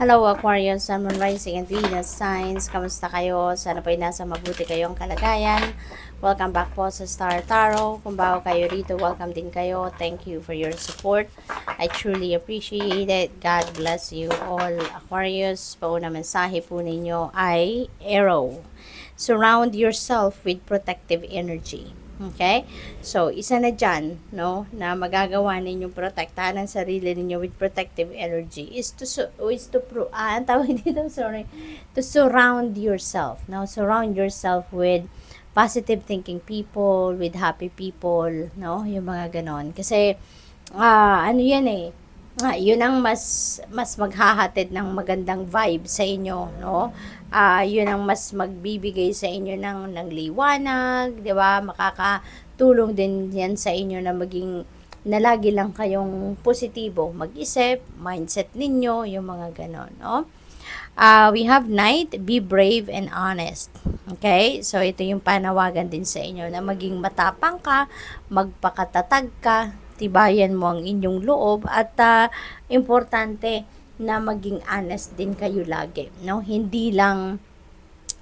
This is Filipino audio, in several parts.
Hello Aquarius, Sun, Moon, Rising, and Venus signs. Kamusta kayo? Sana po ay nasa mabuti kayong kalagayan. Welcome back po sa Star Tarot. Kung bago kayo rito, welcome din kayo. Thank you for your support. I truly appreciate it. God bless you all. Aquarius, pauna mensahe po ninyo ay Arrow. Surround yourself with protective energy. Okay? So, isa na dyan, no, na magagawa ninyong protektahan ang sarili ninyo with protective energy is to ang tawag dito, sorry, to surround yourself, no? Surround yourself with positive thinking people, with happy people, no? Yung mga ganon. Kasi, ano yan eh, yun ang mas maghahatid ng magandang vibe sa inyo, no? Yun ang mas magbibigay sa inyo ng liwanag, 'di ba? Makakatulong din 'yan sa inyo na maging na lagi lang kayong positibo mag-isip, mindset ninyo, yung mga ganon, no? We have Knight, be brave and honest. Okay? So, ito yung panawagan din sa inyo na maging matapang ka, magpakatatag ka, tibayan mo ang inyong loob, at importante na maging honest din kayo lagi, no? Hindi lang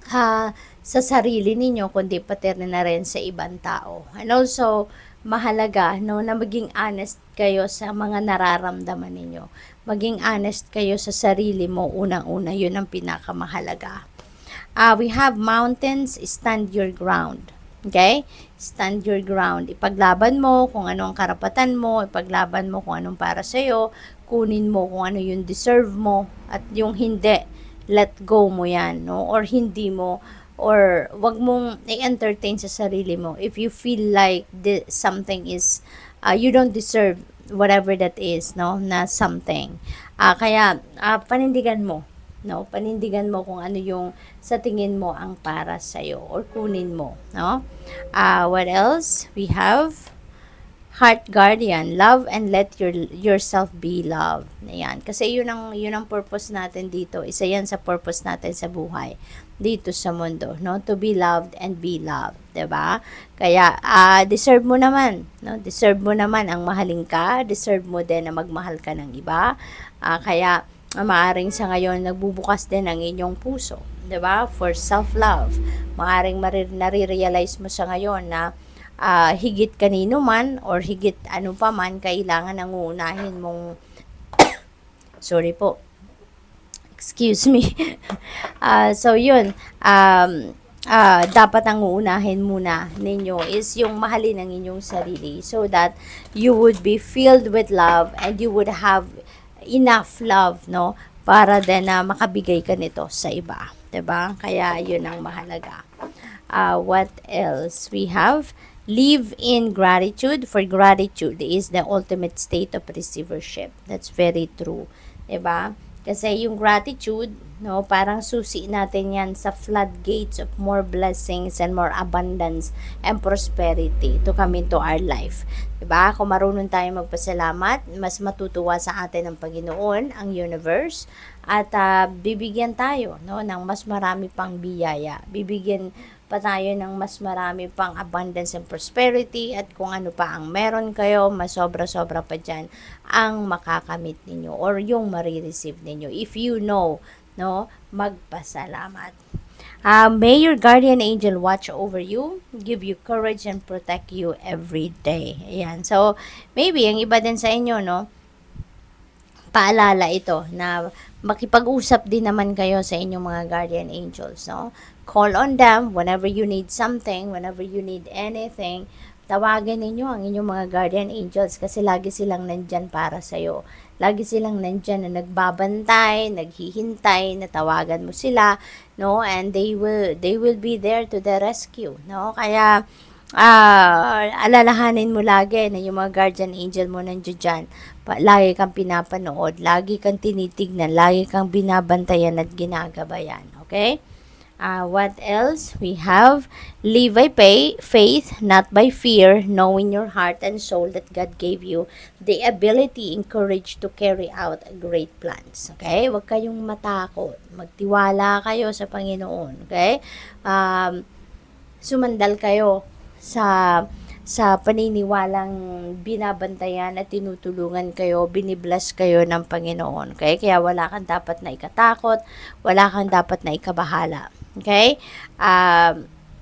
sa sarili ninyo, kundi pati na rin sa ibang tao. And also, mahalaga, no, na maging honest kayo sa mga nararamdaman ninyo. Maging honest kayo sa sarili mo, unang-una, yun ang pinakamahalaga. We have mountains, stand your ground. Okay? Stand your ground. Ipaglaban mo kung ano ang karapatan mo, ipaglaban mo kung anong para sa'yo, kunin mo kung ano yung deserve mo, at yung hindi, let go mo yan, no? Or hindi mo, or wag mong i-entertain sa sarili mo if you feel like something is, you don't deserve whatever that is, no? Na something. Kaya, panindigan mo, no? Panindigan mo kung ano yung sa tingin mo ang para sa'yo or kunin mo, no? What else? We have Heart Guardian, love and let yourself be loved. Ayan. Kasi yun ang purpose natin dito. Isa yan sa purpose natin sa buhay dito sa mundo, no? To be loved and be loved, 'di ba? Kaya deserve mo naman, no? Deserve mo naman ang mahalin ka, deserve mo din na magmahal ka ng iba. Kaya maaring sa ngayon nagbubukas din ang inyong puso, 'di ba? For self-love. Maaring nare-realize mo sa ngayon na higit kanino man or higit ano pa man, kailangan ang uunahin mong sorry po, excuse me. So yun, dapat ang uunahin muna ninyo is yung mahalin ang inyong sarili so that you would be filled with love and you would have enough love, no, para din na makabigay ka nito sa iba, 'di ba? Kaya yun ang mahalaga. What else? We have live in gratitude, for gratitude is the ultimate state of receivership. That's very true, 'di ba? Kasi yung gratitude, no, parang susi natin yan sa floodgates of more blessings and more abundance and prosperity to come into our life. Diba? Kung marunong tayo magpasalamat, mas matutuwa sa atin ang Panginoon, ang universe, at bibigyan tayo, no, ng mas marami pang biyaya. Bibigyan pa tayo ng mas marami pang abundance and prosperity, at kung ano pa ang meron kayo, mas sobra-sobra pa dyan ang makakamit ninyo or yung marireceive ninyo if you know, no, magpasalamat. May your guardian angel watch over you, give you courage and protect you every day. Ayan. So, maybe ang iba din sa inyo, no, paalala ito na makipag-usap din naman kayo sa inyong mga guardian angels, no? Call on them whenever you need something, whenever you need anything. Tawagan ninyo ang inyong mga guardian angels kasi lagi silang nandyan para sa'yo. Lagi silang nandyan na nagbabantay, naghihintay, na tawagan mo sila, no? And they will be there to the rescue, no? Kaya alalahanin mo lagi na yung mga guardian angel mo nandiyan dyan. Lagi kang pinapanood, lagi kang tinitignan, lagi kang binabantayan at ginagabayan. Okay? What else? We have live by faith, not by fear, knowing your heart and soul that God gave you the ability and courage to carry out great plans. Okay? Huwag kayong matakot. Magtiwala kayo sa Panginoon. Okay? Sumandal kayo sa paniniwalang binabantayan at tinutulungan kayo, binibless kayo ng Panginoon. Okay? Kaya wala kang dapat na ikatakot, wala kang dapat na ikabahala. Okay?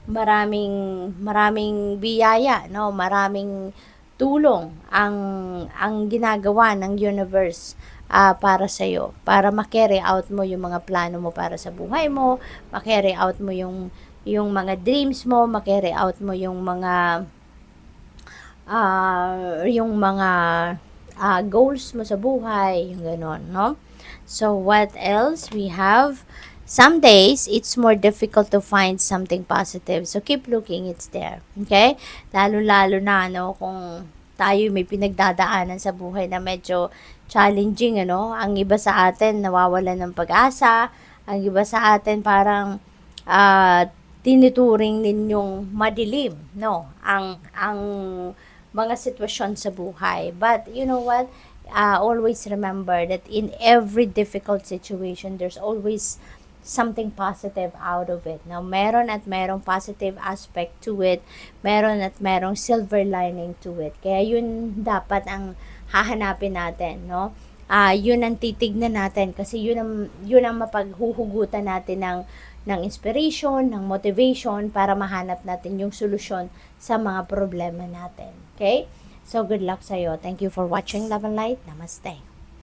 Maraming biyaya, no? Maraming tulong ang ginagawa ng universe para sa iyo, para ma-carry out mo yung mga plano mo para sa buhay mo, ma-carry out mo yung mga dreams mo, ma-carry out mo yung mga goals mo sa buhay, yung ganon, no? So, what else we have? Some days, it's more difficult to find something positive. So, keep looking, it's there. Okay? Lalo-lalo na, no, kung tayo may pinagdadaanan sa buhay na medyo challenging, ano? Ang iba sa atin, nawawalan ng pag-asa. Ang iba sa atin, parang tinuturing ninyong madilim, no? Ang mga sitwasyon sa buhay. But, you know what? Always remember that in every difficult situation, there's always something positive out of it. Now, meron at merong positive aspect to it. Meron at merong silver lining to it. Kaya yun dapat ang hahanapin natin, no? Yun ang titignan natin kasi yun ang mapaghuhugutan natin ng inspiration, ng motivation para mahanap natin yung solusyon sa mga problema natin. Okay? So, good luck sa'yo. Thank you for watching Love and Light. Namaste.